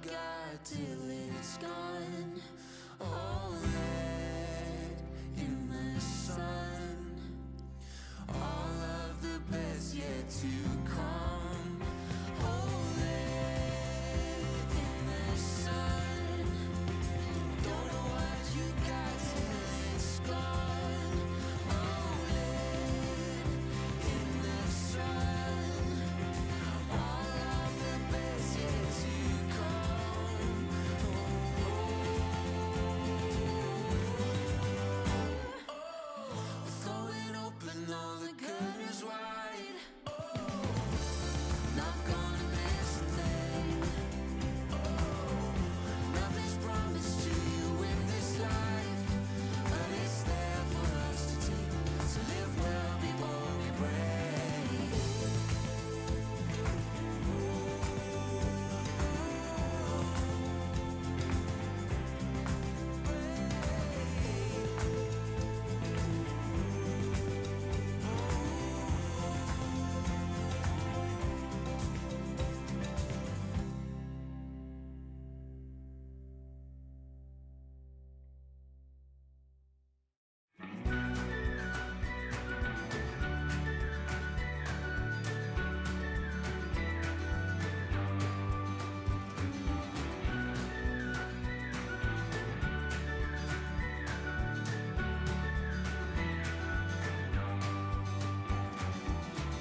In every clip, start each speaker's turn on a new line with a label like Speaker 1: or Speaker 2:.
Speaker 1: got till it's gone. Hold it in the sun. All of the best yet to come. Hold it in the sun. Don't know what you got till it's gone. Hold it in the sun. All of the best yet to come. Throwing open all the curtains wide. Not gonna miss a thing. Nothing's promised to you in this life, but it's there for us to take. So live well before we break.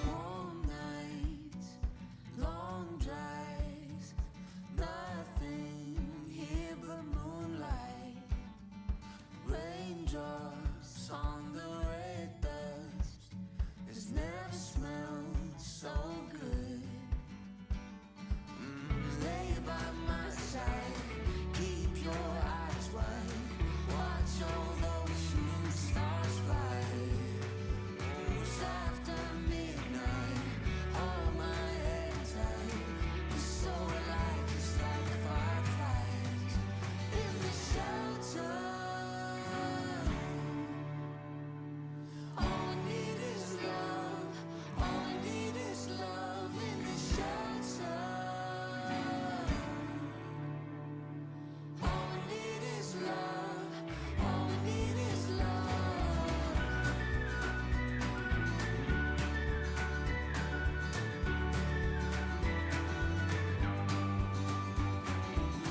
Speaker 1: Warm nights, long drives, nothing here but moonlight. Raindrops on the red dust. It's never smelled so good. Lay by my side, keep your eyes wide. Watch all those shooting stars fly. It's after midnight, hold my head tight. We're so alive, just like fireflies in the shelter. All we need is love. All we need is love in the shelter. All we need is love. All we need is love.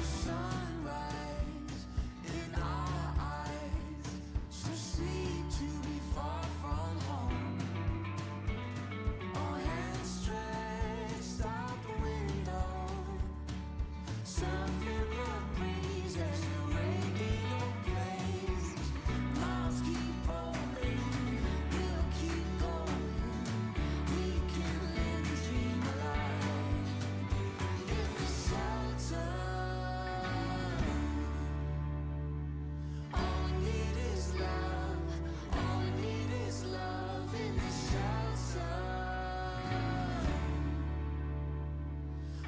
Speaker 1: Sunrise in our eyes, so sweet to be far from home. All hands stretched out the window, surfing the breeze as the radio plays. Miles keep rolling, we'll keep going. We can live this dream alive in the shelter. All we need is love. All we need is love in the shelter.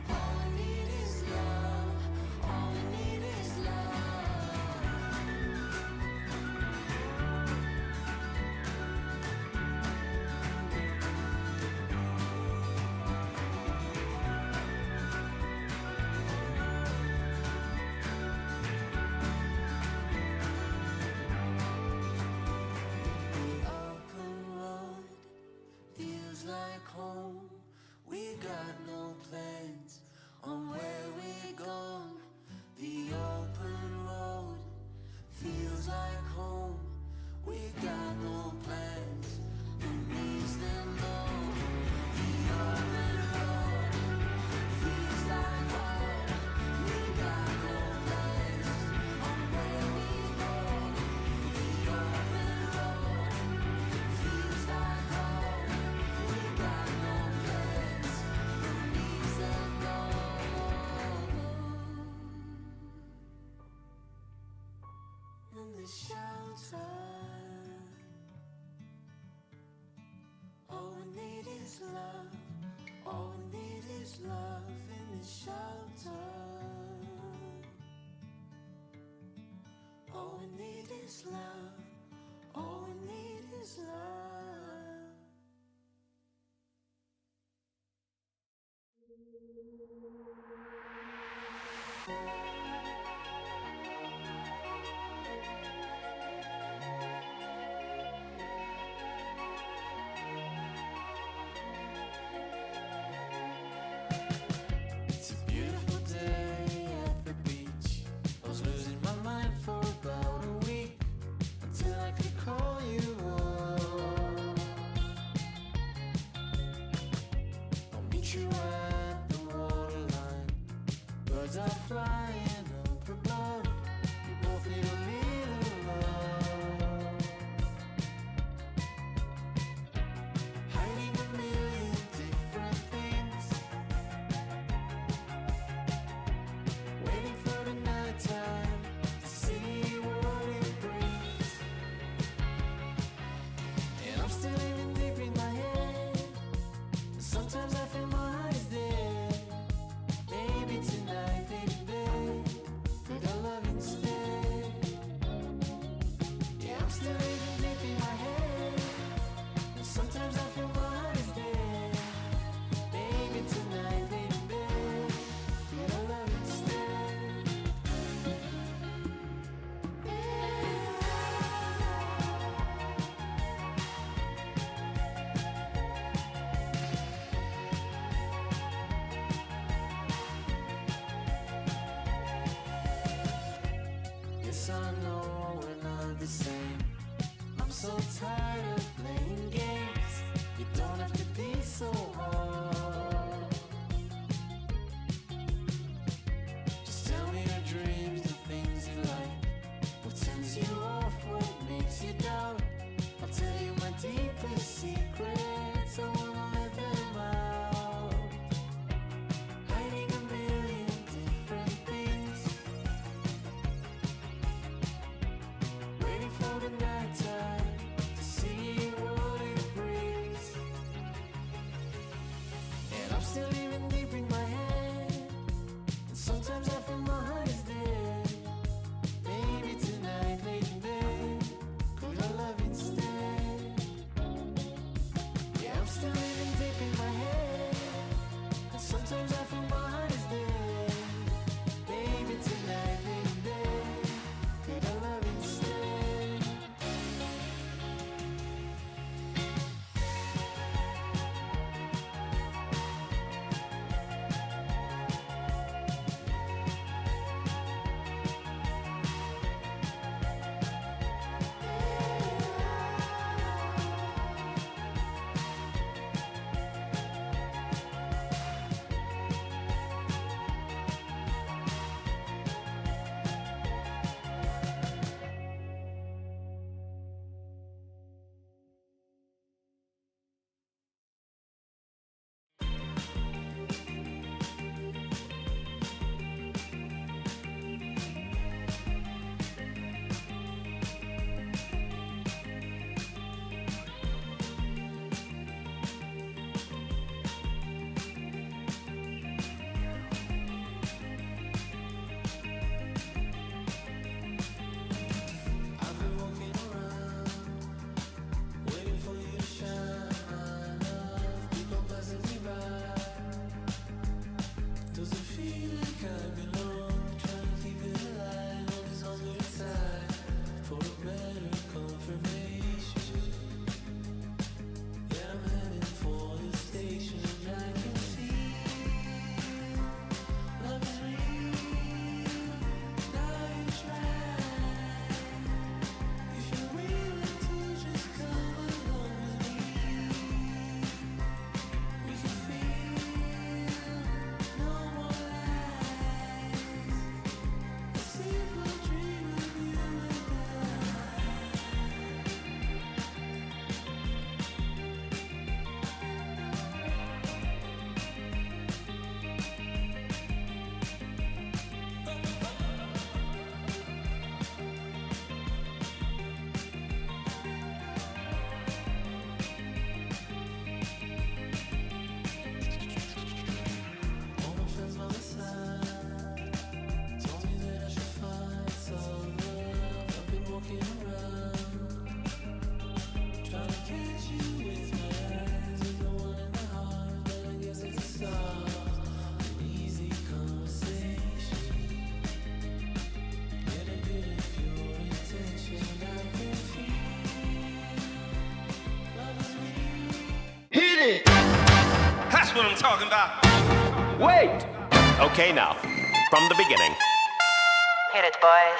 Speaker 1: All we need is love. All we need is The open road feels like home. We got no plans on where we're going. The open road feels like home. We got no plans. Who needs them though? The open road feels like home. We got no plans on where we're going. The open road feels like home. We got no plans. Who needs them though? In the shelter. All we need is love. All we need is love in the shelter. All we need is love. All we need is love. flying up above. We both need a little love. Hiding a million different things, waiting for the nighttime to see what it brings. And I'm still living deep in my head. Sometimes I feel my heart is dead. Maybe tonight, baby, babe, could I love instead? Yeah, I'm still living deep in my head. And sometimes I feel my heart is dead. Maybe tonight, baby, babe, could I love instead? Yes, I know we're not the same. I'm so tired of playing games. You don't have to be so hard. Just tell me your dreams, the things you like. What turns you off, what makes you doubt. I'll tell you my deepest secrets. I wanna let them out. Hiding a million different things, waiting for the nighttime to see what it brings. And I'm still living deep in my head. And sometimes I feel my heart is dead. Maybe tonight, lady babe, could I love instead? Yeah, I'm still living deep in my head. And sometimes I feel my heart is dead. Maybe tonight, lady babe, could I love instead? I've been walking around, waiting for you to shine. People passing me by. Doesn't feel like I belong. Trying to keep it alive on this hungry side for a better confirmation. Yeah, I'm heading for the station. I can feel love is real. Now you try. If you're willing to just come along with me, we can feel no more lies. A simple dream of you and all my friends by my side told me that I should find some love. I've been walking around, trying to catch you with my eyes. There's no one in my heart, but I guess it's a start. An easy conversation. Get a bit of your attention. I can feel love is real.
Speaker 2: Hit it!
Speaker 3: That's what I'm talking about.
Speaker 2: Wait!
Speaker 4: Okay, now, from the beginning.
Speaker 5: Hit it, boys.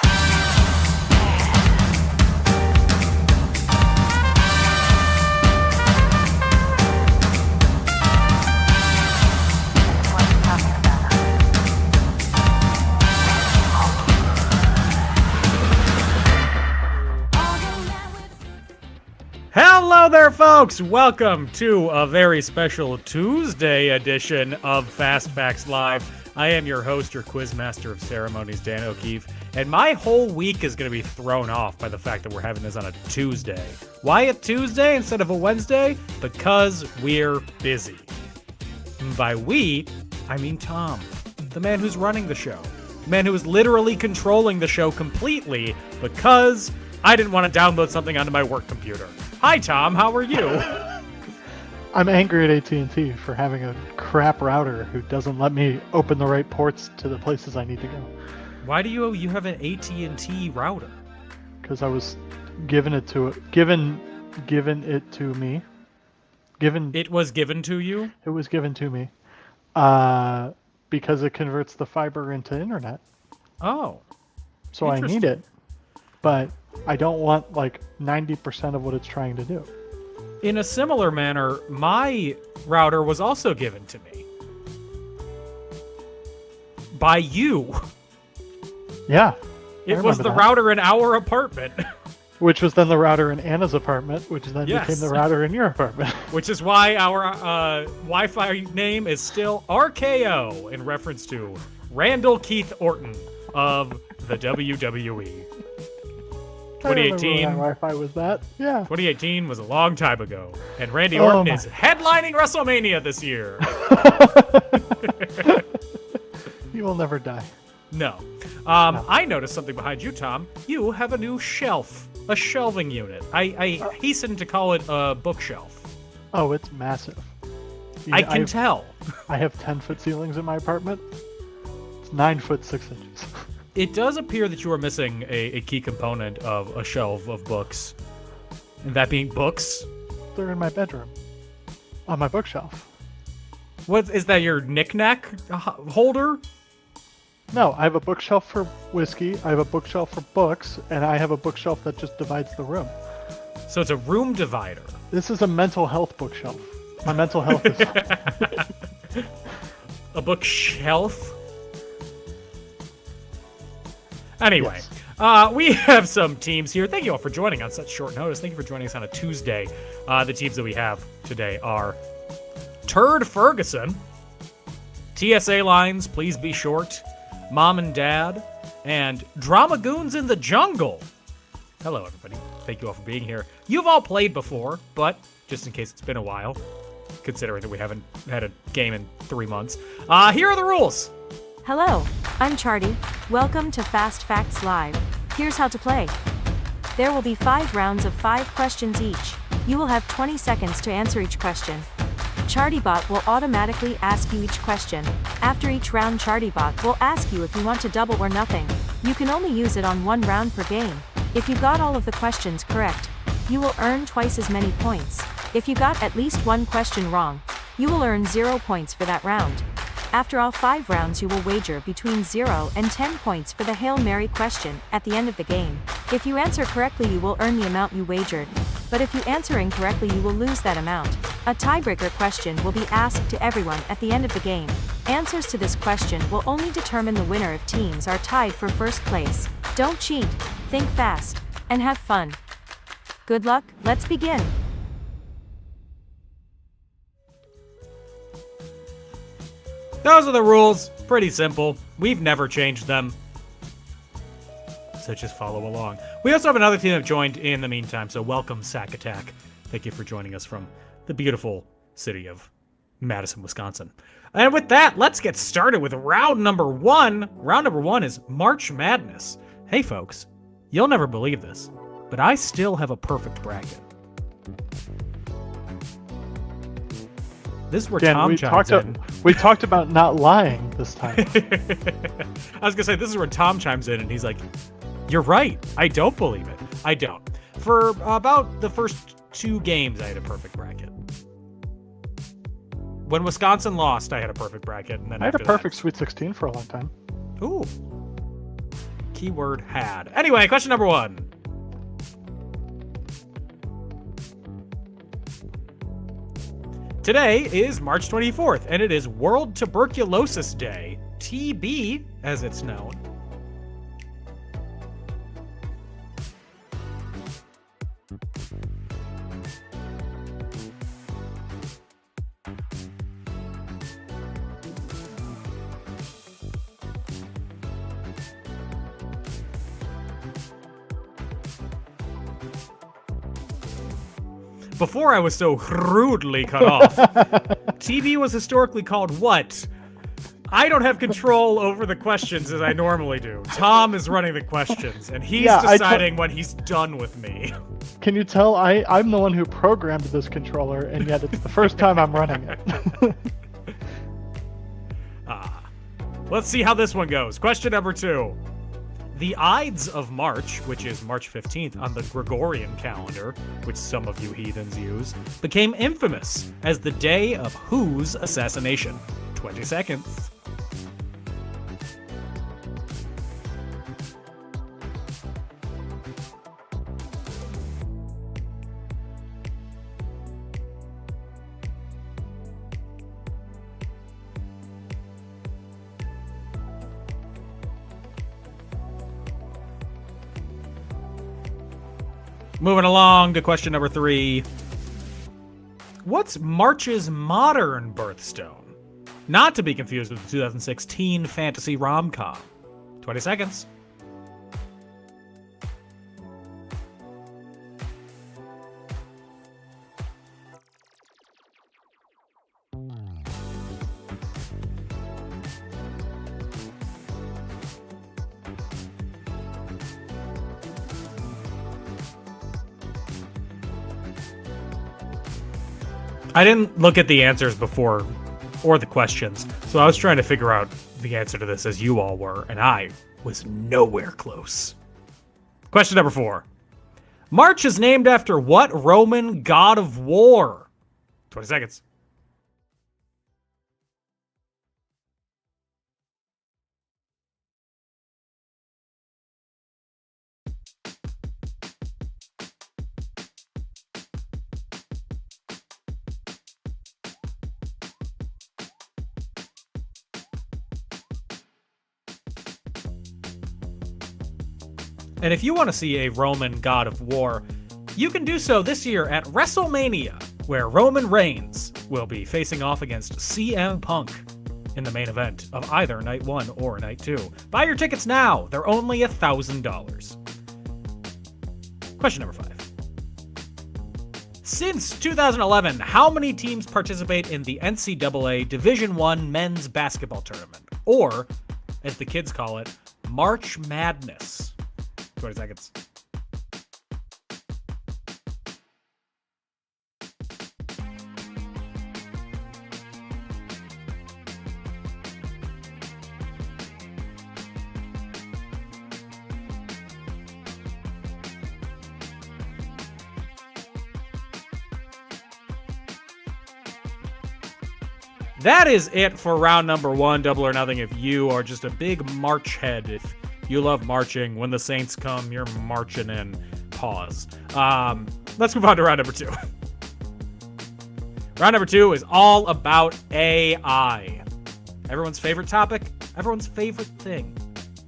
Speaker 5: What you talking about?
Speaker 6: Hello there, folks! Welcome to a very special Tuesday edition of Fast Facts Live. I am your host, your quizmaster of ceremonies, Dan O'Keefe, and my whole week is going to be thrown off by the fact that we're having this on a Tuesday. Why a Tuesday instead of a Wednesday? Because we're busy. And by we, I mean Tom, the man who's running the show. The man who is literally controlling the show completely because I didn't want to download something onto my work computer. Hi, Tom. How are you?
Speaker 7: I'm angry at AT&T for having a crap router who doesn't let me open the right ports to the places I need to go.
Speaker 6: Why do you have an AT&T router?
Speaker 7: Because I was given it to me.
Speaker 6: It was given to you?
Speaker 7: It was given to me. Because it converts the fiber into internet.
Speaker 6: Oh.
Speaker 7: So I need it. But I don't want like 90% of what it's trying to do.
Speaker 6: In a similar manner, my router was also given to me. By you.
Speaker 7: Yeah.
Speaker 6: It was the router in our apartment.
Speaker 7: Which was then the router in Anna's apartment, which then
Speaker 6: Yes.
Speaker 7: became the router in your apartment.
Speaker 6: Which is why our Wi-Fi name is still RKO in reference to Randall Keith Orton of the WWE. 2018.
Speaker 7: Wi-Fi was that? Yeah.
Speaker 6: 2018 was a long time ago, and Randy Orton is headlining WrestleMania this year.
Speaker 7: He will never die.
Speaker 6: No. I noticed something behind you, Tom. You have a new shelf, a shelving unit. I hasten to call it a bookshelf.
Speaker 7: Oh, it's massive.
Speaker 6: I can tell.
Speaker 7: I have 10-foot ceilings in my apartment. It's 9 foot 6 inches.
Speaker 6: It does appear that you are missing a key component of a shelf of books. And that being books.
Speaker 7: They're in my bedroom. On my bookshelf.
Speaker 6: What is that, your knick-knack holder?
Speaker 7: No, I have a bookshelf for whiskey, I have a bookshelf for books, and I have a bookshelf that just divides the room.
Speaker 6: So it's a room divider.
Speaker 7: This is a mental health bookshelf. My mental health is...
Speaker 6: A bookshelf? Anyway,
Speaker 7: Yes.
Speaker 6: We have some teams here. Thank you all for joining on such short notice. Thank you for joining us on a Tuesday. The teams that we have today are Turd Ferguson, TSA Lines, Please Be Short, Mom and Dad, and Drama Goons in the Jungle. Hello, everybody. Thank you all for being here. You've all played before, but just in case it's been a while, considering that we haven't had a game in 3 months, here are the rules.
Speaker 8: Hello, I'm Charty. Welcome to Fast Facts Live. Here's how to play. There will be 5 rounds of 5 questions each. You will have 20 seconds to answer each question. ChartyBot will automatically ask you each question. After each round, ChartyBot will ask you if you want to double or nothing. You can only use it on 1 round per game. If you got all of the questions correct, you will earn twice as many points. If you got at least 1 question wrong, you will earn 0 points for that round. After all 5 rounds, you will wager between 0 and 10 points for the Hail Mary question at the end of the game. If you answer correctly, you will earn the amount you wagered. But if you answer incorrectly, you will lose that amount. A tiebreaker question will be asked to everyone at the end of the game. Answers to this question will only determine the winner if teams are tied for first place. Don't cheat, think fast, and have fun. Good luck, let's begin.
Speaker 6: Those are the rules. Pretty simple. We've never changed them. So just follow along. We also have another team that joined in the meantime, so welcome, Sack Attack. Thank you for joining us from the beautiful city of Madison, Wisconsin. And with that, let's get started with round number 1. Round number 1 is March Madness. Hey, folks, you'll never believe this, but I still have a perfect bracket. This is where Tom chimes in.
Speaker 7: We talked about not lying this time.
Speaker 6: I was going to say, this is where Tom chimes in, and he's like, you're right. I don't believe it. I don't. For about the first 2 games, I had a perfect bracket. When Wisconsin lost, I had a perfect bracket. And then
Speaker 7: I had a perfect Sweet 16 for a long time.
Speaker 6: Ooh. Keyword had. Anyway, question number 1. Today is March 24th, and it is World Tuberculosis Day, TB as it's known. before I was so rudely cut off, TV was historically called what? I don't have control over the questions as I normally do. Tom is running the questions, and he's deciding when he's done with me.
Speaker 7: Can you tell I'm the one who programmed this controller, and yet it's the first time I'm running it.
Speaker 6: Let's see how this one goes. Question number 2. The Ides of March, which is March 15th on the Gregorian calendar, which some of you heathens use, became infamous as the day of whose assassination? 20 seconds. Moving along to question number 3. What's March's modern birthstone? Not to be confused with the 2016 fantasy rom-com. 20 seconds. I didn't look at the answers before, or the questions, so I was trying to figure out the answer to this as you all were, and I was nowhere close. Question number 4. March is named after what Roman god of war? 20 seconds. And if you want to see a Roman god of war, you can do so this year at WrestleMania, where Roman Reigns will be facing off against CM Punk in the main event of either Night 1 or Night 2. Buy your tickets now. They're only $1,000. Question number 5. Since 2011, how many teams participate in the NCAA Division I men's basketball tournament? Or, as the kids call it, March Madness. 20 seconds. That is it for round number 1, Double or Nothing. If you are just a big March head, if you love marching, when the Saints come, you're marching in. Pause. Let's move on to round number 2. Round number 2 is all about AI. Everyone's favorite topic, everyone's favorite thing.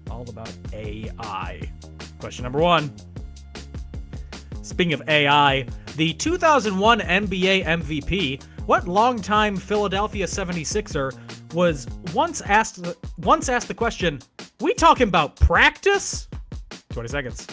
Speaker 6: All about AI. Question number 1. Speaking of AI, the 2001 NBA MVP, what longtime Philadelphia 76er was once asked the question, "We talking about practice?" 20 seconds.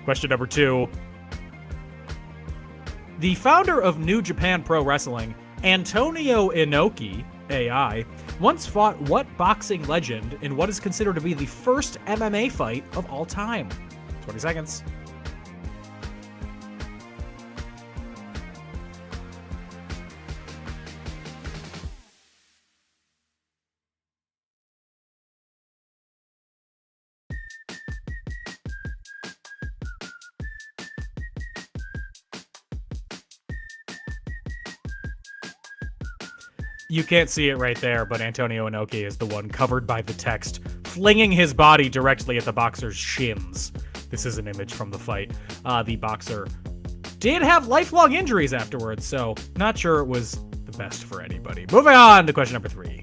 Speaker 6: Question number 2. The founder of New Japan Pro Wrestling, Antonio Inoki, AI, once fought what boxing legend in what is considered to be the first MMA fight of all time? 20 seconds. You can't see it right there, but Antonio Inoki is the one covered by the text, flinging his body directly at the boxer's shins. This is an image from the fight. The boxer did have lifelong injuries afterwards, so not sure it was the best for anybody. Moving on to question number 3.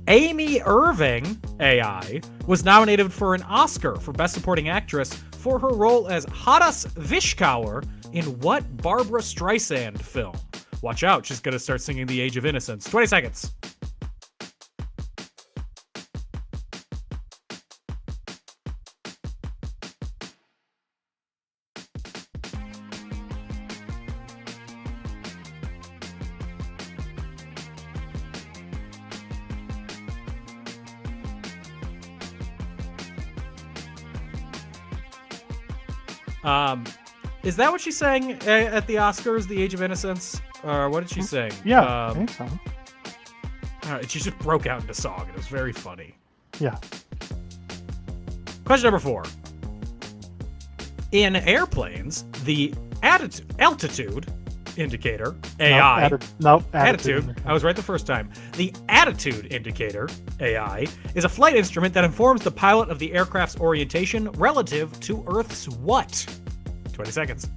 Speaker 6: Amy Irving, AI, was nominated for an Oscar for Best Supporting Actress for her role as Hadas Vishkauer in what Barbra Streisand film? Watch out, she's gonna start singing The Age of Innocence. 20 seconds. Is that what she sang at the Oscars, The Age of Innocence? Or what did she sing?
Speaker 7: Yeah, I think so.
Speaker 6: She just broke out into song. It was very funny.
Speaker 7: Yeah.
Speaker 6: Question number 4. In airplanes, the altitude indicator, AI. Attitude. I was right the first time. The attitude indicator, AI, is a flight instrument that informs the pilot of the aircraft's orientation relative to Earth's what? 20 seconds.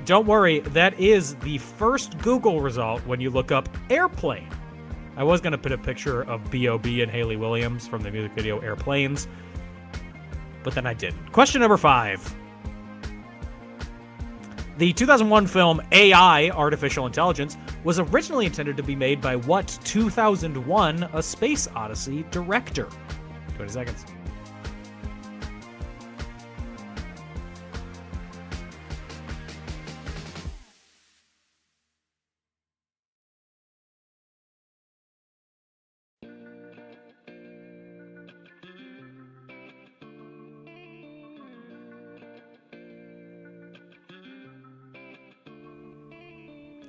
Speaker 6: Don't worry, that is the first Google result when you look up airplane. I was going to put a picture of B.O.B. and Hayley Williams from the music video Airplanes, but then I didn't. Question number 5. The 2001 film AI, Artificial Intelligence, was originally intended to be made by what 2001 A Space Odyssey director? 20 seconds.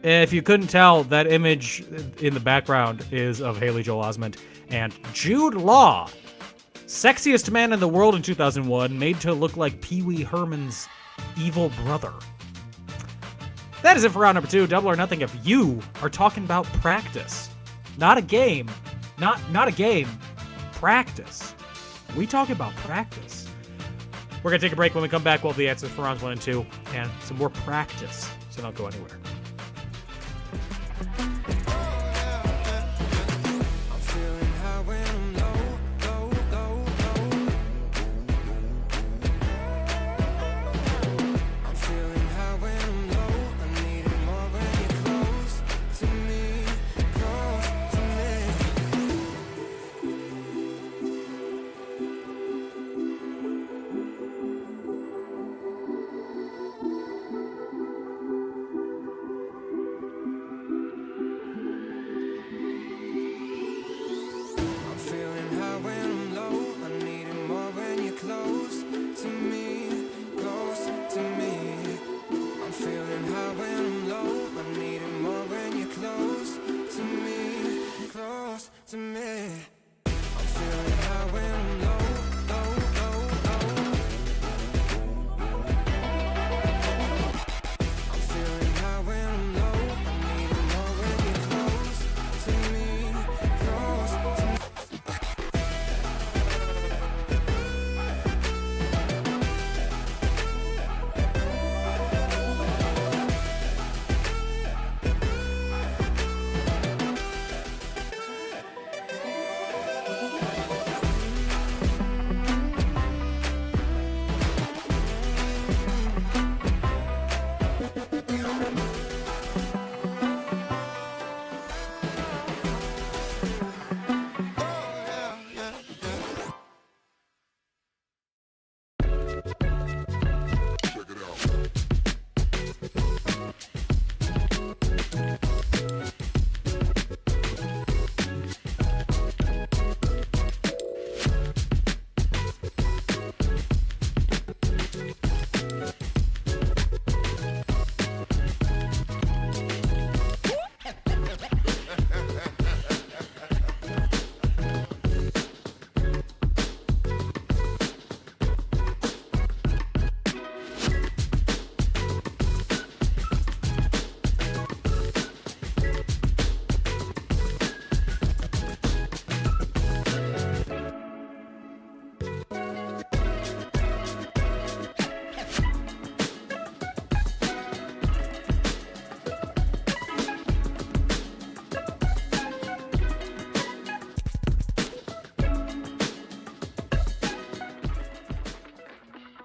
Speaker 6: If you couldn't tell, that image in the background is of Haley Joel Osment and Jude Law, sexiest man in the world in 2001, made to look like Pee Wee Herman's evil brother. That is it for round number 2. Double or nothing if you are talking about practice. Not a game. Not a game. Practice. We talk about practice. We're going to take a break. When we come back, we'll have the answers for rounds 1 and 2 and some more practice. So don't go anywhere.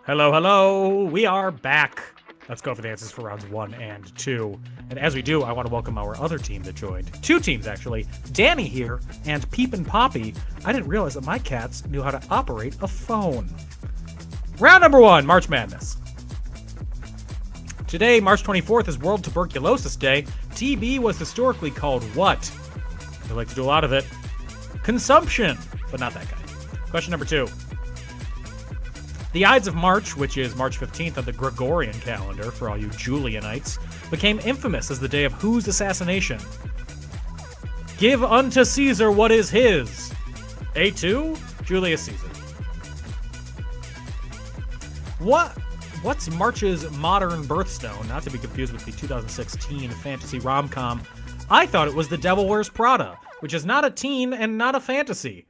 Speaker 6: Hello, hello. We are back. Let's go for the answers for rounds 1 and 2. And as we do, I want to welcome our other team that joined. 2 teams, actually. Danny here and Peep and Poppy. I didn't realize that my cats knew how to operate a phone. Round number 1, March Madness. Today, March 24th, is World Tuberculosis Day. TB was historically called what? I like to do a lot of it. Consumption, but not that kind. Question number 2. The Ides of March, which is March 15th on the Gregorian calendar for all you Julianites, became infamous as the day of whose assassination? Give unto Caesar what is his. A2, Julius Caesar. What's March's modern birthstone? Not to be confused with the 2016 fantasy rom-com. I thought it was The Devil Wears Prada, which is not a teen and not a fantasy.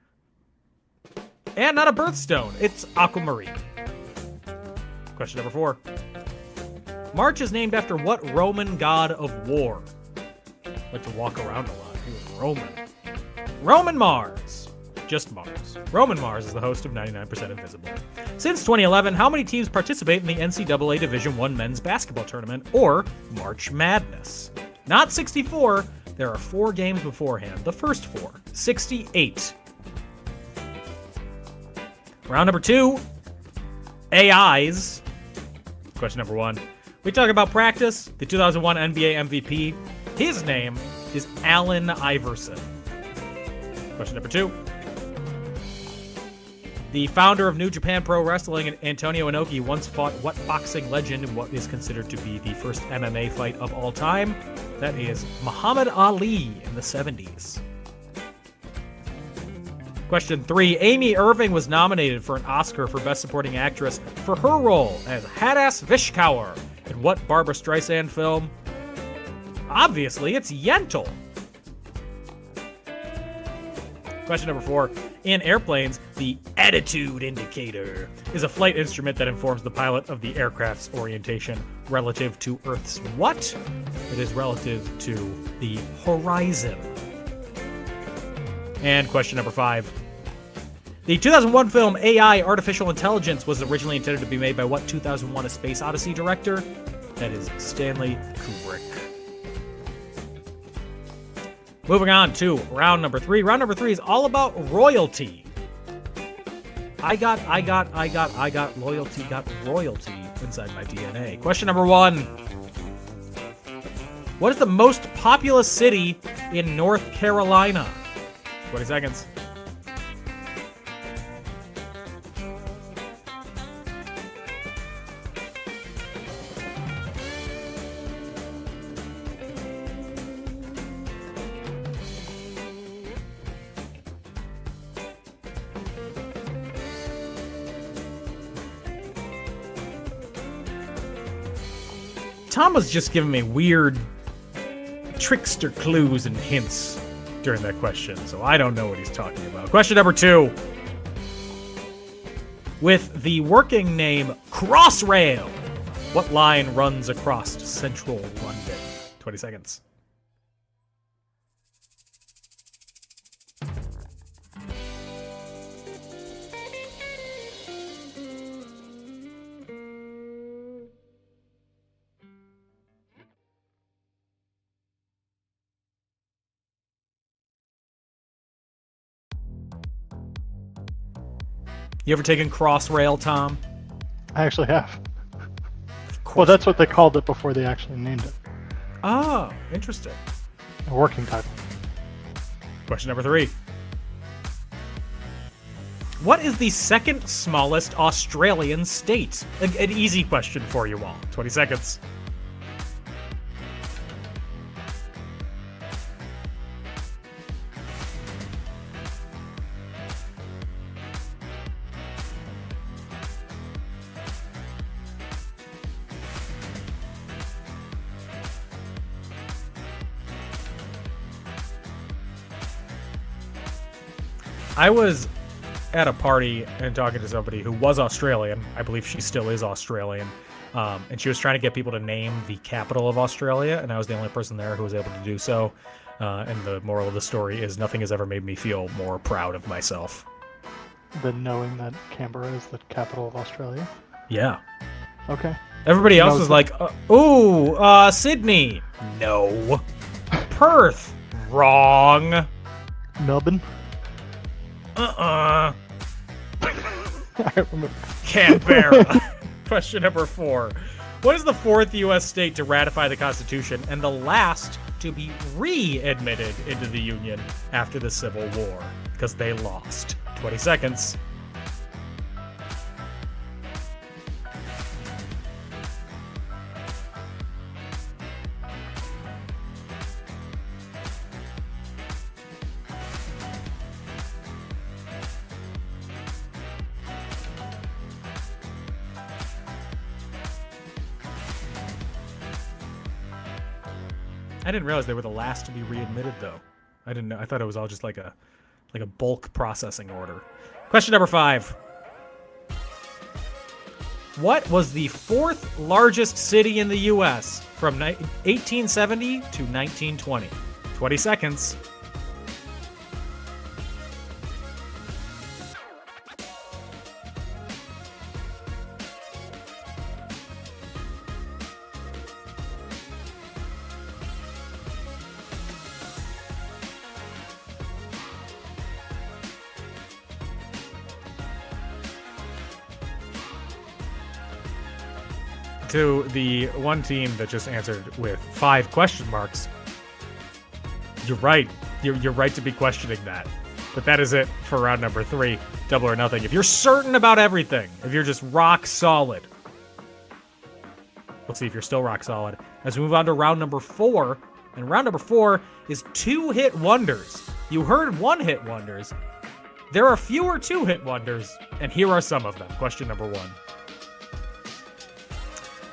Speaker 6: And not a birthstone. It's Aquamarine. Question number 4. March is named after what Roman god of war? I like to walk around a lot. He was Roman. Roman Mars. Just Mars. Roman Mars is the host of 99% Invisible. Since 2011, how many teams participate in the NCAA Division I men's basketball tournament, or March Madness? Not 64. There are 4 games beforehand. The first 4. 68. Round number 2. AIs. Question number 1. We talk about practice. The 2001 NBA MVP. His name is Allen Iverson. Question number 2. The founder of New Japan Pro Wrestling, Antonio Inoki, once fought what boxing legend in what is considered to be the first MMA fight of all time? That is Muhammad Ali in the 70s. Question 3. Amy Irving was nominated for an Oscar for Best Supporting Actress for her role as Hadass Vishkauer in what Barbra Streisand film? Obviously, it's Yentl. Question number 4. In airplanes, the attitude indicator is a flight instrument that informs the pilot of the aircraft's orientation relative to Earth's what? It is relative to the horizon. And question number 5. The 2001 film AI Artificial Intelligence was originally intended to be made by what 2001 A Space Odyssey director? That is Stanley Kubrick. Moving on to round number 3. Round number 3 is all about royalty. I got loyalty, got royalty inside my DNA. Question number 1. What is the most populous city in North Carolina? 20 seconds. Tom was just giving me weird trickster clues and hints during that question, so I don't know what he's talking about. Question number 2. With the working name Crossrail, what line runs across central London? 20 seconds. You ever taken Crossrail, Tom?
Speaker 7: I actually have. Well, that's what they called it before they actually named it.
Speaker 6: Oh, interesting.
Speaker 7: A working title.
Speaker 6: Question number 3. What is the second smallest Australian state? An easy question for you all. 20 seconds. I was at a party and talking to somebody who was Australian. I believe she still is Australian. And she was trying to get people to name the capital of Australia, and I was the only person there who was able to do so. And the moral of the story is nothing has ever made me feel more proud of myself.
Speaker 7: Than knowing that Canberra is the capital of Australia?
Speaker 6: Yeah.
Speaker 7: Okay.
Speaker 6: Everybody else
Speaker 7: No,
Speaker 6: was like, ooh, Sydney. No. Perth. Wrong.
Speaker 7: Melbourne.
Speaker 6: Uh-uh.
Speaker 7: I remember.
Speaker 6: Canberra. Question number 4. What is the 4th U.S. state to ratify the Constitution and the last to be readmitted into the Union after the Civil War? Because they lost. 20 seconds. I didn't realize they were the last to be readmitted, though. I didn't know. I thought it was all just like a bulk processing order. Question number 5. What was the 4th largest city in the U.S. from 1870 to 1920? 20 seconds. To the one team that just answered with 5 question marks, you're right. You're right to be questioning that. But that is it for round number 3, double or nothing. If you're certain about everything, if you're just rock solid, we'll see if you're still rock solid. As we move on to round number 4, and round number 4 is 2-hit wonders. You heard 1-hit wonders. There are fewer 2-hit wonders, and here are some of them. Question number 1.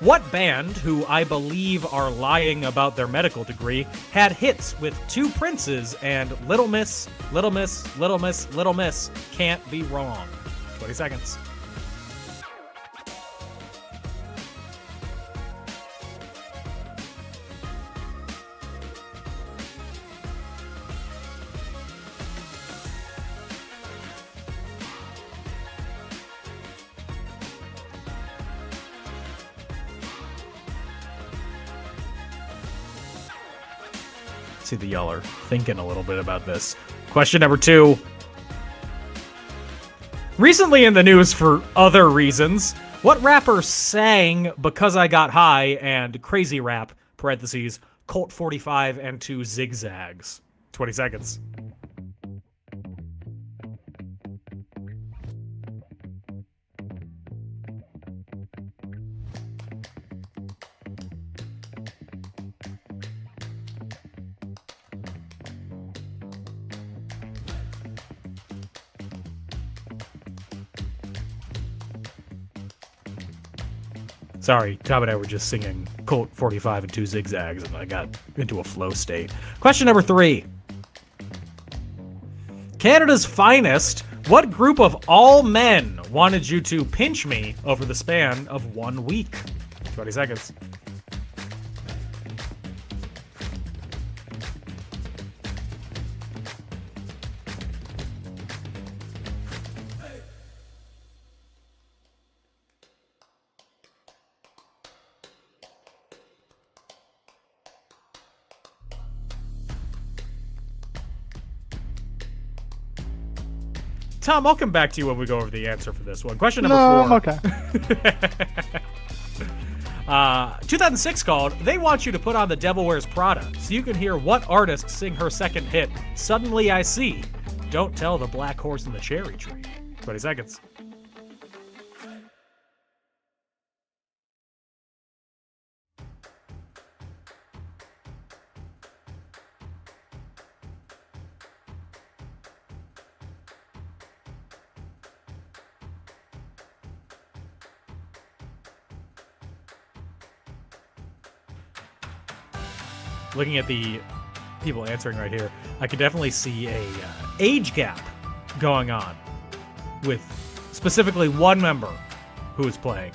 Speaker 6: What band, who I believe are lying about their medical degree, had hits with 2 Princes and Little Miss, Little Miss, Little Miss, Little Miss, Can't Be Wrong? 20 seconds. See that y'all are thinking a little bit about this. Question number 2. Recently in the news for other reasons, what rapper sang Because I Got High and Crazy Rap, parentheses, Colt 45 and 2 Zigzags? 20 seconds. Sorry, Tom and I were just singing Colt 45 and 2 Zigzags, and I got into a flow state. Question number 3. Canada's finest, what group of all men wanted you to pinch me over the span of 1 week? 20 seconds. Tom, I'll come back to you when we go over the answer for this one. Question number 4.
Speaker 7: I'm okay.
Speaker 6: 2006 called They Want You to Put on the Devil Wears Prada, so you can hear what artist sing her second hit, Suddenly I See, Don't Tell the Black Horse in the Cherry Tree. 20 seconds. Looking at the people answering right here, I could definitely see a age gap going on with specifically one member who is playing,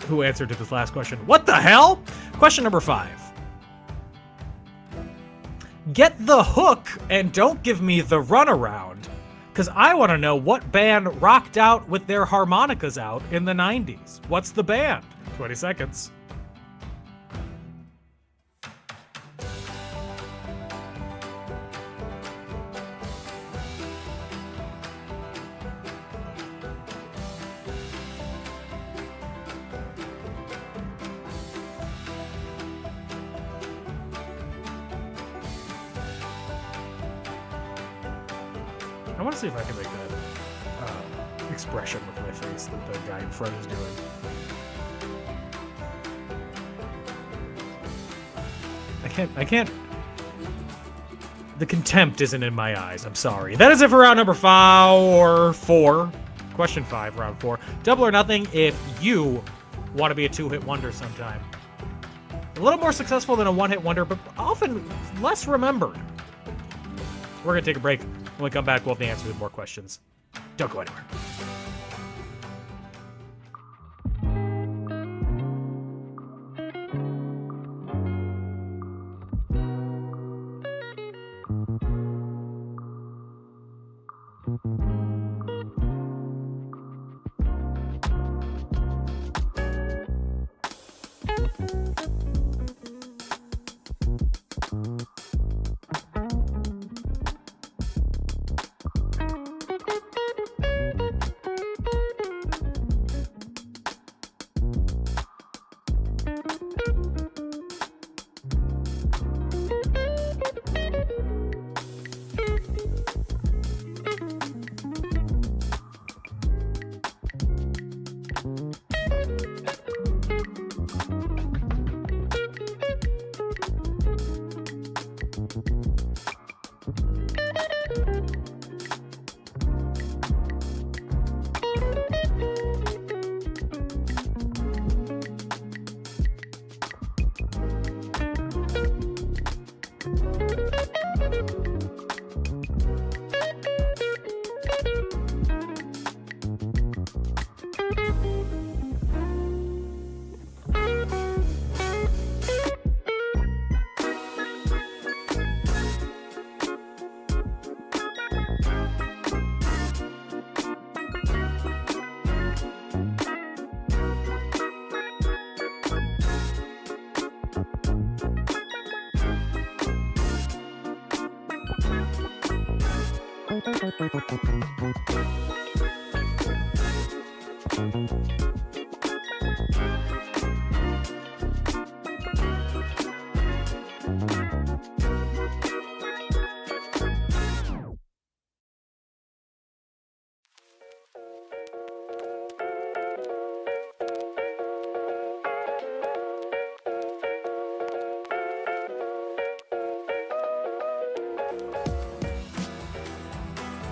Speaker 6: who answered to this last question. What the hell? Question number 5. Get the hook and don't give me the runaround. Because I want to know what band rocked out with their harmonicas out in the 90s. What's the band? 20 seconds. I want to see if I can make that expression with my face that the guy in front is doing. I can't. The contempt isn't in my eyes. I'm sorry. That is it for round number 4. Question 5, round 4. Double or nothing if you want to be a 2-hit wonder sometime. A little more successful than a 1-hit wonder, but often less remembered. We're going to take a break. When we come back, we'll have the answer to more questions. Don't go anywhere.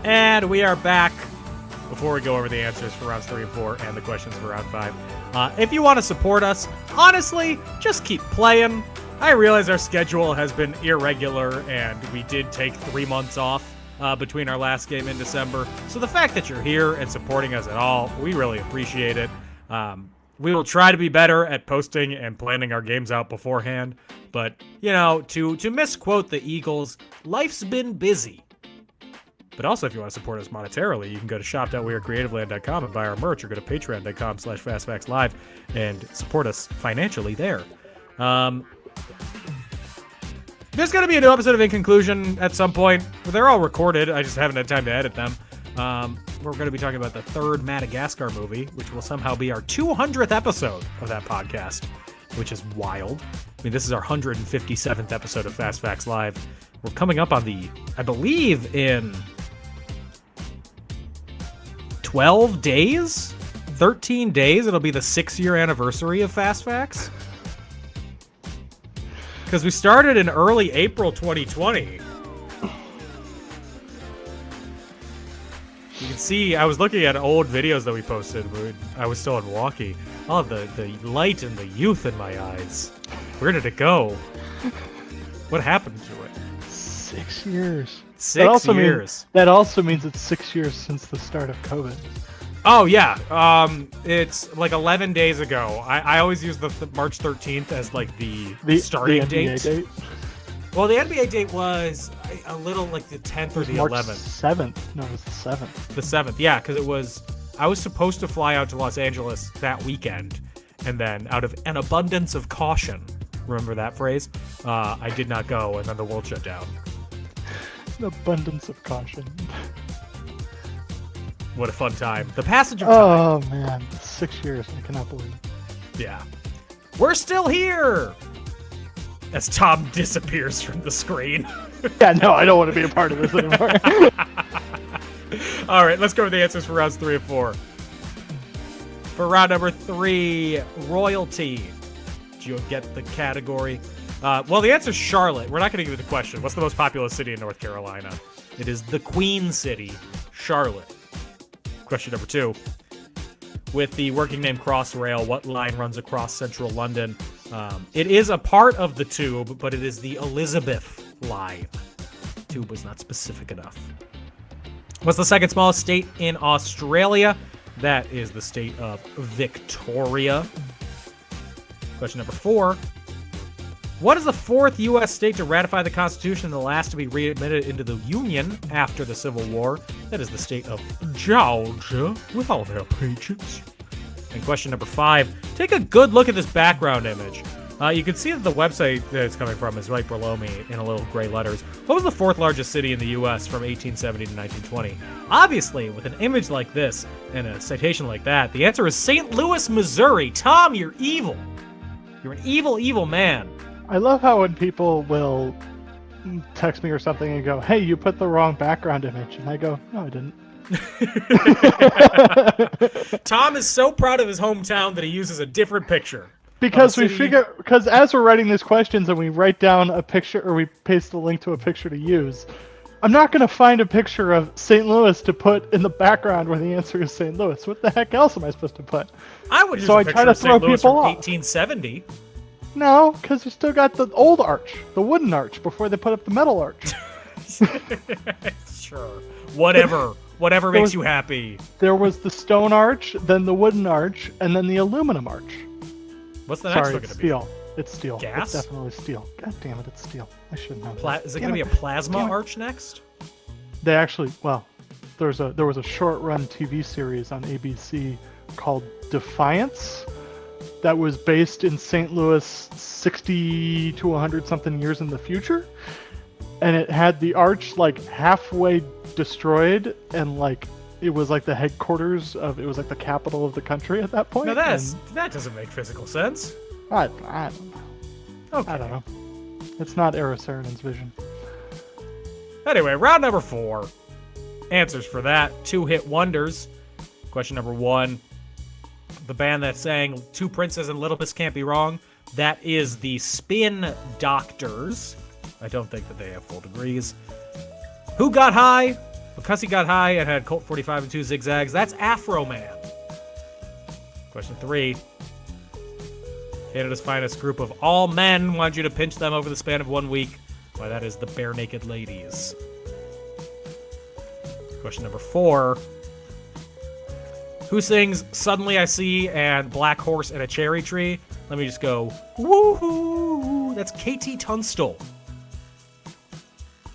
Speaker 6: And we are back. Before we go over the answers for rounds 3 and 4 and the questions for round 5. If you want to support us, honestly, just keep playing. I realize our schedule has been irregular and we did take 3 months off between our last game in December. So the fact that you're here and supporting us at all, we really appreciate it. We will try to be better at posting and planning our games out beforehand. But, you know, to misquote the Eagles, life's been busy. But also, if you want to support us monetarily, you can go to shop.wearecreativeland.com and buy our merch, or go to patreon.com/fastfactslive and support us financially there. There's going to be a new episode of In Conclusion at some point. They're all recorded. I just haven't had time to edit them. We're going to be talking about the 3rd Madagascar movie, which will somehow be our 200th episode of that podcast, which is wild. I mean, this is our 157th episode of Fast Facts Live. We're coming up on the, I believe, in 12 days? 13 days? It'll be the 6-year anniversary of Fast Facts. Because we started in early April 2020. You can see, I was looking at old videos that we posted when I was still in Milwaukee. Oh, the light and the youth in my eyes. Where did it go? What happened to it?
Speaker 7: 6 years.
Speaker 6: 6 years.
Speaker 7: That also means it's 6 years since the start of COVID.
Speaker 6: Oh, yeah. It's like 11 days ago. I always use the March 13th as like the starting
Speaker 7: the NBA date.
Speaker 6: Well, the NBA date was a little like the 10th or the
Speaker 7: March
Speaker 6: 11th.
Speaker 7: 7th. No, it was the 7th.
Speaker 6: The 7th, yeah, because I was supposed to fly out to Los Angeles that weekend, and then out of an abundance of caution, remember that phrase? I did not go, and then the world shut down.
Speaker 7: An abundance of caution.
Speaker 6: What a fun time. The passage of time.
Speaker 7: Oh man, 6 years. I cannot believe it.
Speaker 6: Yeah. We're still here! As Tom disappears from the screen.
Speaker 7: Yeah, no, I don't want to be a part of this anymore.
Speaker 6: All right, let's go over the answers for rounds 3 and 4. For round number 3, royalty. Did you get the category? Well, the answer is Charlotte. We're not going to give you the question. What's the most populous city in North Carolina? It is the Queen City, Charlotte. Question number 2. With the working name Crossrail, what line runs across central London? It is a part of the tube, but it is the Elizabeth line. Tube was not specific enough. What's the second smallest state in Australia? That is the state of Victoria. Question number 4. What is the 4th U.S. state to ratify the Constitution and the last to be readmitted into the Union after the Civil War? That is the state of Georgia, with all their patriots. And question number 5. Take a good look at this background image. You can see that the website that it's coming from is right below me in a little gray letters. What was the 4th largest city in the U.S. from 1870 to 1920? Obviously, with an image like this and a citation like that, the answer is St. Louis, Missouri. Tom, you're evil. You're an evil, evil man.
Speaker 7: I love how when people will text me or something and go, "Hey, you put the wrong background image," and I go, "No, I didn't."
Speaker 6: Tom is so proud of his hometown that he uses a different picture.
Speaker 7: Because because as we're writing these questions and we write down a picture or we paste the link to a picture to use, I'm not going to find a picture of St. Louis to put in the background where the answer is St. Louis. What the heck else am I supposed to put?
Speaker 6: I would use
Speaker 7: So
Speaker 6: a
Speaker 7: I
Speaker 6: picture
Speaker 7: try to
Speaker 6: of St.
Speaker 7: throw
Speaker 6: Louis
Speaker 7: people
Speaker 6: from
Speaker 7: off.
Speaker 6: 1870.
Speaker 7: No, because you still got the old arch, the wooden arch, before they put up the metal arch.
Speaker 6: Sure. Whatever makes you happy.
Speaker 7: There was the stone arch, then the wooden arch, and then the aluminum arch.
Speaker 6: What's the next
Speaker 7: Sorry,
Speaker 6: one going
Speaker 7: it's
Speaker 6: to be?
Speaker 7: steel. It's steel.
Speaker 6: Gas?
Speaker 7: It's definitely steel. God damn it, it's steel. I should know.
Speaker 6: Is it going to be a plasma
Speaker 7: Damn it.
Speaker 6: arch next?
Speaker 7: They actually, well, there was a short-run TV series on ABC called Defiance that was based in St. Louis 60 to 100 something years in the future, and it had the arch like halfway destroyed, and like it was like the headquarters of, it was like the capital of the country at that point.
Speaker 6: No, that doesn't make physical sense.
Speaker 7: I don't know.
Speaker 6: Okay.
Speaker 7: I don't know. It's not Eero Saarinen's vision.
Speaker 6: Anyway, round number 4. Answers for that. 2-hit wonders. Question number 1. The band that sang Two Princes and Little Miss Can't Be Wrong. That is the Spin Doctors. I don't think that they have full degrees. Who got high? Because he got high and had Colt 45 and 2 zigzags. That's Afro Man. Question 3. Canada's finest group of all men wanted you to pinch them over the span of 1 week. Why, that is the Bare Naked Ladies. Question number 4. Who sings Suddenly I See and Black Horse and a Cherry Tree? Let me just go, woohoo! That's KT Tunstall.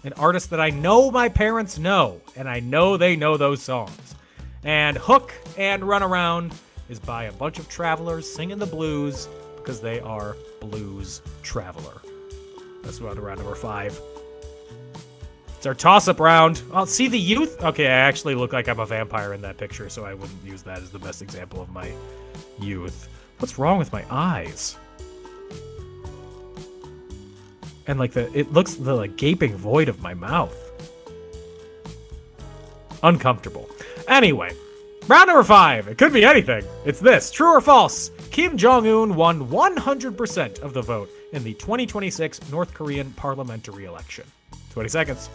Speaker 6: An artist that I know my parents know, and I know they know those songs. And Hook and Run Around is by a bunch of travelers singing the blues because they are blues traveler. Let's move on to round number 5. It's our toss-up round. Oh, see the youth? Okay, I actually look like I'm a vampire in that picture, so I wouldn't use that as the best example of my youth. What's wrong with my eyes? And like it looks the like gaping void of my mouth. Uncomfortable. Anyway, round number 5. It could be anything. It's this. True or false? Kim Jong-un won 100% of the vote in the 2026 North Korean parliamentary election. 20 seconds.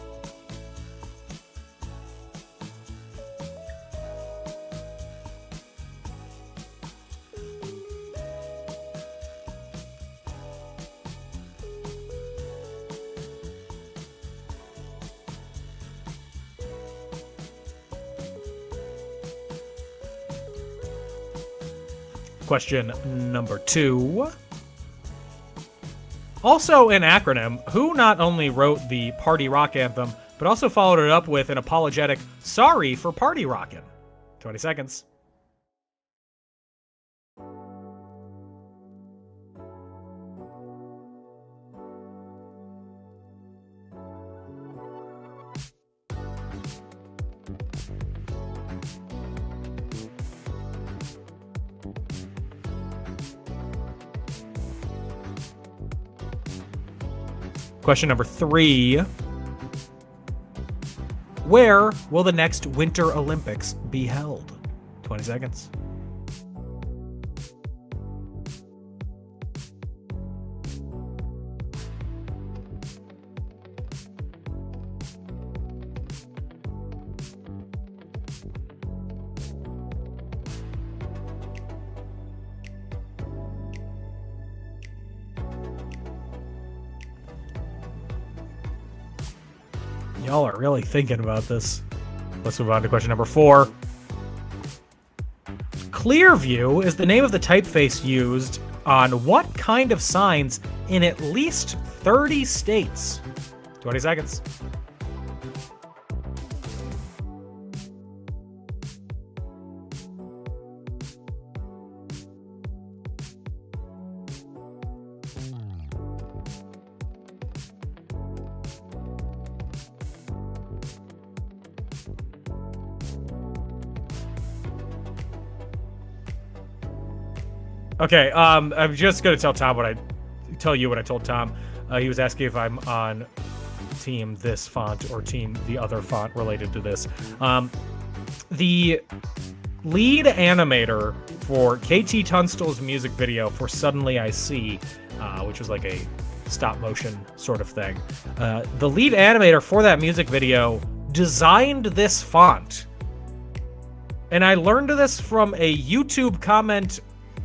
Speaker 6: Question number 2. Also an acronym, who not only wrote the party rock anthem, but also followed it up with an apologetic sorry for party rockin'. 20 seconds. Question number 3. Where will the next Winter Olympics be held? 20 seconds. Y'all are really thinking about this. Let's move on to question number 4. Clearview is the name of the typeface used on what kind of signs in at least 30 states? 20 seconds. Okay, I'm just gonna tell you what I told Tom. He was asking if I'm on team this font or team the other font related to this. The lead animator for KT Tunstall's music video for Suddenly I See, which was like a stop motion sort of thing. The lead animator for that music video designed this font. And I learned this from a YouTube comment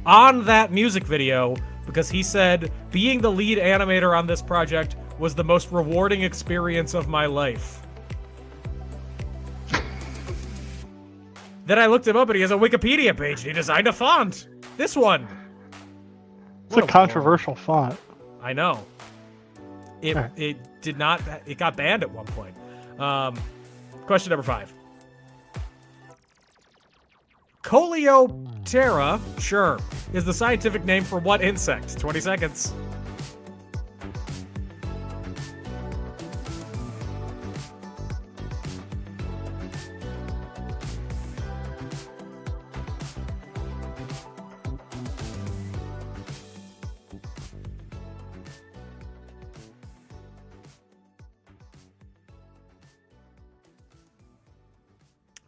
Speaker 6: on that music video because he said being the lead animator on this project was the most rewarding experience of my life. Then I looked him up and he has a Wikipedia page and he designed a font. This one.
Speaker 7: It's a controversial font.
Speaker 6: I know. It got banned at one point. Question number 5. Coleoptera, sure, is the scientific name for what insect? 20 seconds.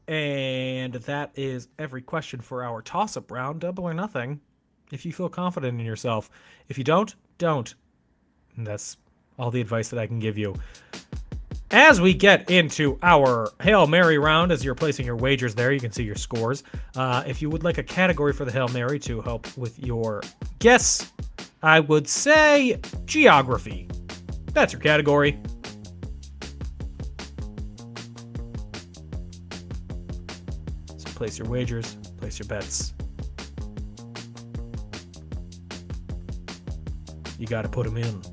Speaker 6: And that is every question for our toss-up round, double or nothing. If you feel confident in yourself. If you don't. And that's all the advice that I can give you. As we get into our Hail Mary round, as you're placing your wagers there, you can see your scores. If you would like a category for the Hail Mary to help with your guess, I would say geography. That's your category. Place your wagers, place your bets. You got to put them in.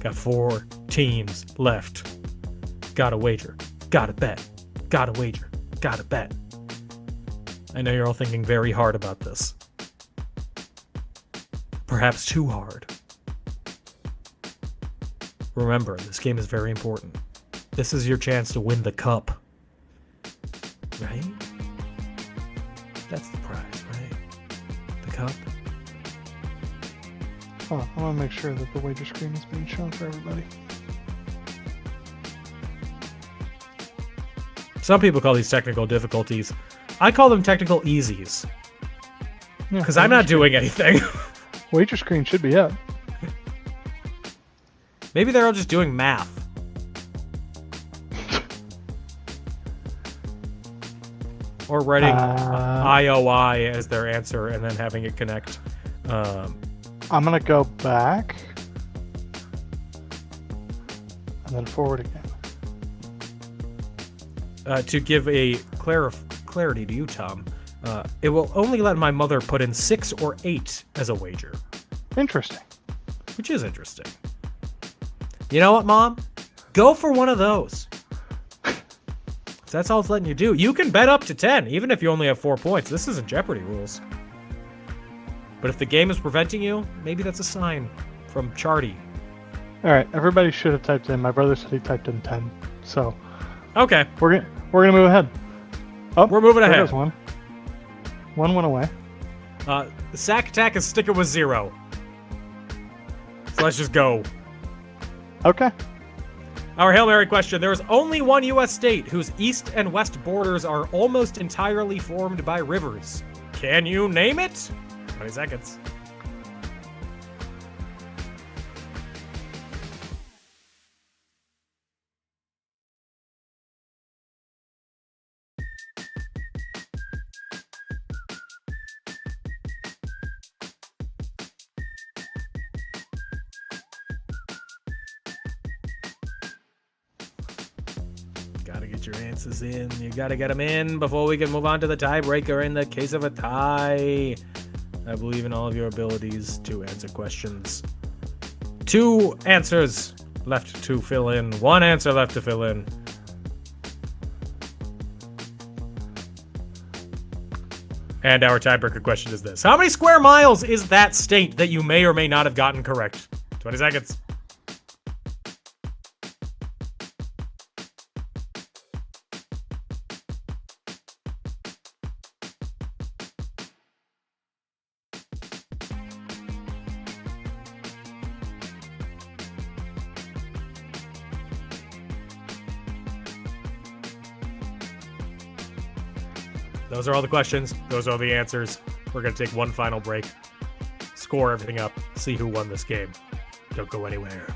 Speaker 6: Got 4 teams left. Got to wager, got to bet, got to wager, got to bet. I know you're all thinking very hard about this. Perhaps too hard. Remember, this game is very important. This is your chance to win the cup. Right? That's the prize, right? The cup.
Speaker 7: Oh, I want to make sure that the wager screen is being shown for everybody.
Speaker 6: Some people call these technical difficulties. I call them technical easies. Because I'm not doing anything.
Speaker 7: Wager screen should be up.
Speaker 6: Maybe they're all just doing math. Or writing IOI as their answer and then having it connect.
Speaker 7: I'm going to go back and then forward again.
Speaker 6: To give a clarity to you, Tom, it will only let my mother put in 6 or 8 as a wager.
Speaker 7: Interesting.
Speaker 6: which is interesting. You know what, Mom? Go for one of those. If that's all it's letting you do. You can bet up to 10, even if you only have 4 points. This isn't Jeopardy rules. But if the game is preventing you, maybe that's a sign from Charty.
Speaker 7: All right, everybody should have typed in. My brother said he typed in 10. So
Speaker 6: Okay.
Speaker 7: we're gonna move ahead. Oh,
Speaker 6: We're moving
Speaker 7: there
Speaker 6: ahead.
Speaker 7: goes one. One went away.
Speaker 6: The Sack Attack is sticking with 0. So let's just go.
Speaker 7: Okay.
Speaker 6: Our Hail Mary question. There is only one U.S. state whose east and west borders are almost entirely formed by rivers. Can you name it? 20 seconds. Gotta get your answers in. You gotta get them in before we can move on to the tiebreaker in the case of a tie. I believe in all of your abilities to answer questions. 2 answers left to fill in. 1 answer left to fill in. And our tiebreaker question is this. How many square miles is that state that you may or may not have gotten correct? 20 seconds. Those are all the questions. Those are the answers. We're going to take one final break, score everything up, see who won this game. Don't go anywhere.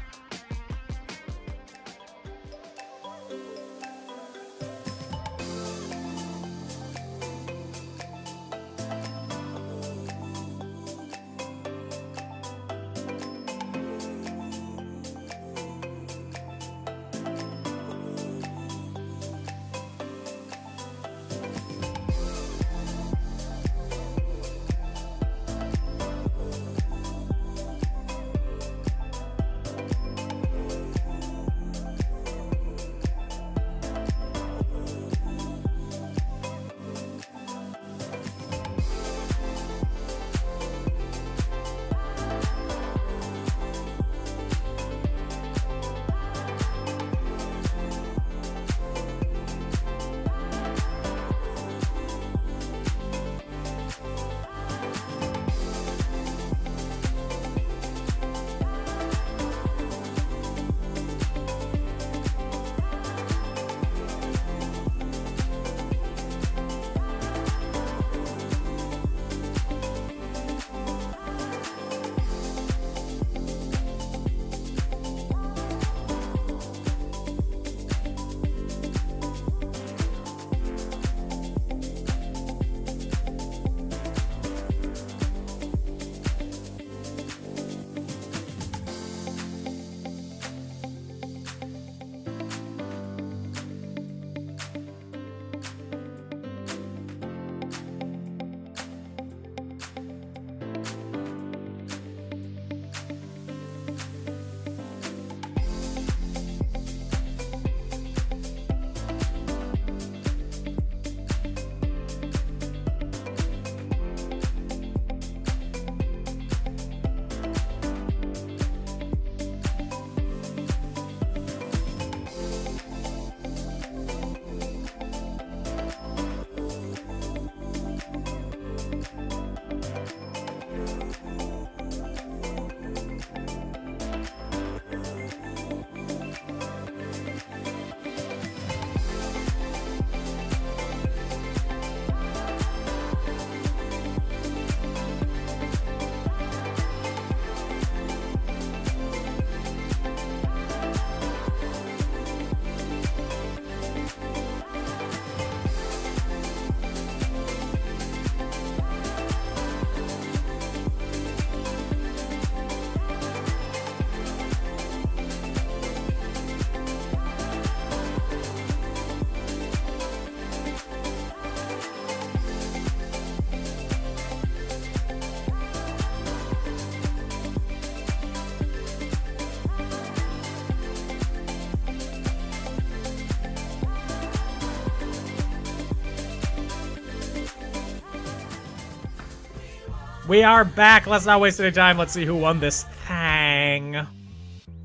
Speaker 6: We are back. Let's not waste any time. Let's see who won this thing.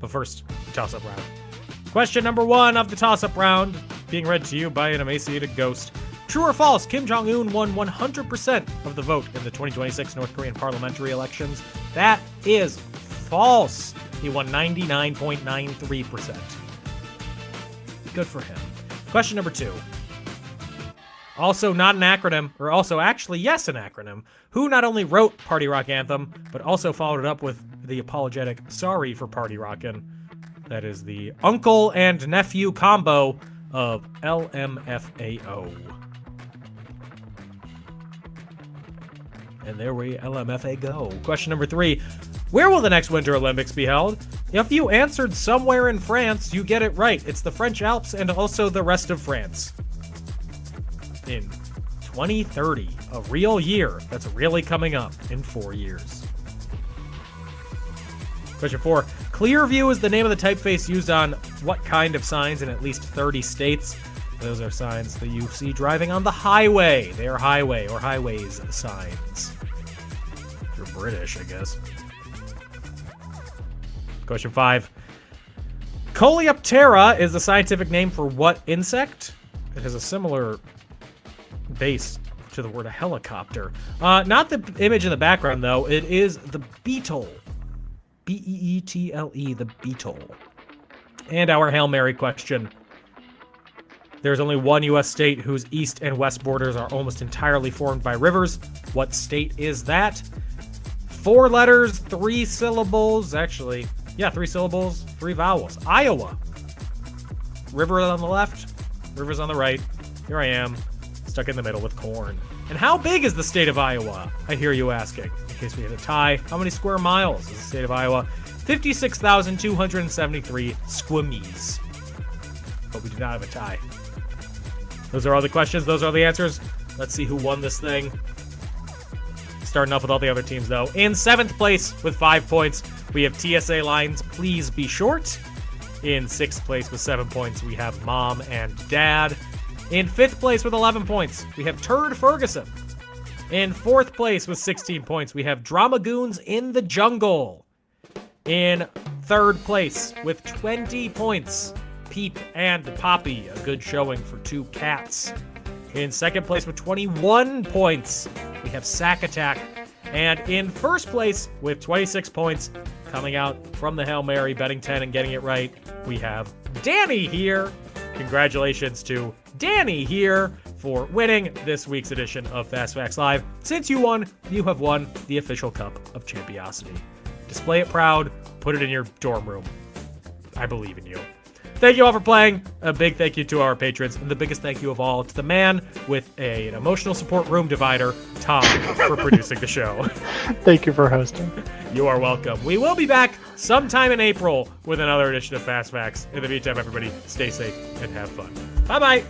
Speaker 6: But first, the toss-up round. Question number 1 of the toss-up round, being read to you by an emaciated ghost. True or false, Kim Jong-un won 100% of the vote in the 2026 North Korean parliamentary elections? That is false. He won 99.93%. Good for him. Question number 2. Also not an acronym, or also actually, yes, an acronym. Who not only wrote Party Rock Anthem, but also followed it up with the apologetic Sorry for Party Rockin'. That is the uncle and nephew combo of LMFAO. And there we LMFA go. Question number 3. Where will the next Winter Olympics be held? If you answered somewhere in France, you get it right. It's the French Alps and also the rest of France. In 2030, a real year that's really coming up in 4 years. Question 4. Clearview is the name of the typeface used on what kind of signs in at least 30 states? Those are signs that you see driving on the highway. They are highway or highways signs. If you're British, I guess. Question 5. Coleoptera is the scientific name for what insect? It has a similar base to the word a helicopter. Not the image in the background, though. It is the beetle. B-E-E-T-L-E, the beetle. And our Hail Mary question. There's only one U.S. state whose east and west borders are almost entirely formed by rivers. What state is that? 4 letters, 3 syllables. Actually, yeah, 3 syllables, 3 vowels. Iowa. River on the left, rivers on the right. Here I am, stuck in the middle with corn. And how big is the state of Iowa? I hear you asking. In case we had a tie, how many square miles is the state of Iowa? 56,273 squimmies. But we do not have a tie. Those are all the questions. Those are all the answers. Let's see who won this thing. Starting off with all the other teams, though. In 7th place with 5 points, we have TSA Lines, Please Be Short. In 6th place with 7 points, we have Mom and Dad. In 5th place with 11 points, we have Turd Ferguson. In 4th place with 16 points, we have Dramagoons in the Jungle. In 3rd place with 20 points, Peep and Poppy, a good showing for 2 cats. In 2nd place with 21 points, we have Sack Attack. And in 1st place with 26 points, coming out from the Hail Mary, betting 10 and getting it right, we have Danny here. Congratulations to Danny here for winning this week's edition of Fast Facts Live. Since you won, you have won the official Cup of Champiosity. Display it proud, put it in your dorm room. I believe in you. Thank you all for playing. A big thank you to our patrons, and the biggest thank you of all to the man with an emotional support room divider, Tom, for producing the show.
Speaker 7: Thank you for hosting.
Speaker 6: You are welcome. We will be back sometime in April with another edition of Fast Facts. In the meantime, everybody, stay safe and have fun. Bye-bye.